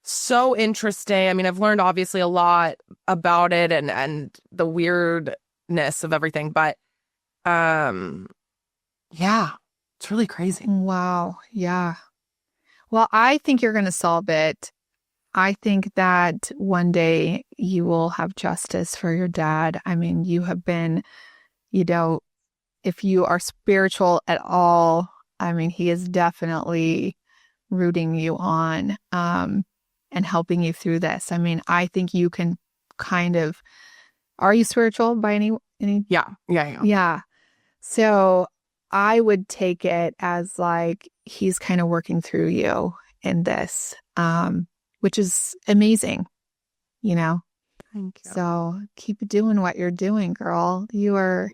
so interesting. I mean, I've learned obviously a lot about it and the weirdness of everything, but yeah, it's really crazy. Wow. Yeah. Well, I think you're going to solve it. I think that one day you will have justice for your dad. I mean, you have been, if you are spiritual at all, I mean, he is definitely rooting you on and helping you through this. I mean, I think you can are you spiritual by any? Yeah. So I would take it as like he's kind of working through you in this. Which is amazing, Thank you. So keep doing what you're doing, girl. You are,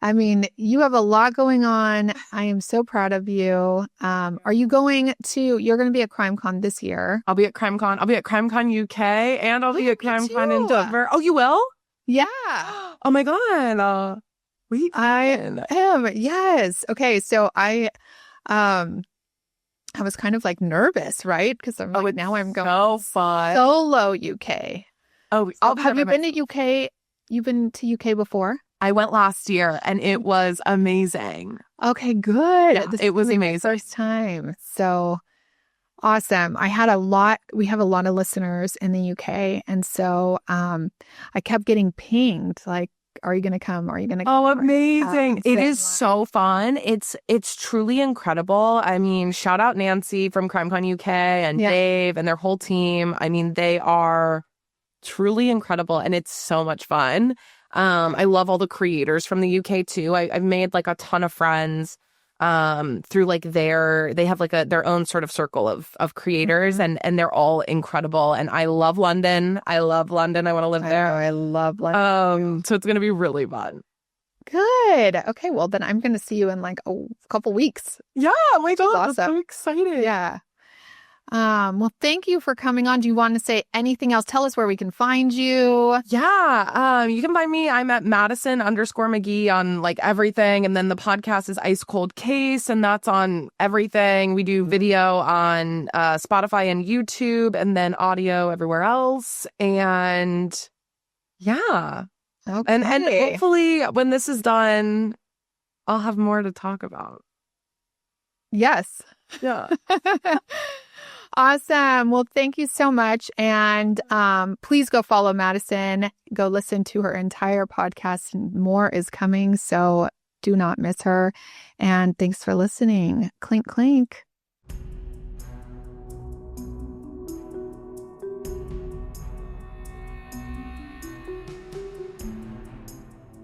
I mean, you have a lot going on. I am so proud of you. Are you you're going to be at CrimeCon this year? I'll be at CrimeCon. I'll be at CrimeCon UK and I'll be at CrimeCon in Denver. Oh, you will? Yeah. Oh my God. I am. Yes. Okay. So I was kind of like nervous, right? Because I'm like, now I'm going so fun. Solo UK. Oh, have you been to UK? You've been to UK before? I went last year and it was amazing. Okay, good. Yeah, it was amazing. First time. So awesome. We have a lot of listeners in the UK. And so I kept getting pinged like, Are you going to come? Are you going to Oh, amazing. It is like... so fun. It's truly incredible. I mean, shout out Nancy from CrimeCon UK and Dave and their whole team. I mean, they are truly incredible and it's so much fun. I love all the creators from the UK too. I've made like a ton of friends through like they have like their own sort of circle of creators and they're all incredible. And I love London. I want to live there. I love London. So it's going to be really fun. Good. Okay. Well, then I'm going to see you in like a couple weeks. Yeah. Oh my God. Awesome. I'm so excited. Yeah. Well, thank you for coming on. Do you want to say anything else? Tell us where we can find you. Yeah. You can find me. I'm at Madison _McGhee on like everything. And then the podcast is Ice Cold Case, and that's on everything. We do video on Spotify and YouTube, and then audio everywhere else. And yeah. Okay. And hopefully when this is done, I'll have more to talk about. Yes. Yeah. Awesome. Well, thank you so much. And please go follow Madison. Go listen to her entire podcast. More is coming, so do not miss her. And thanks for listening. Clink, clink.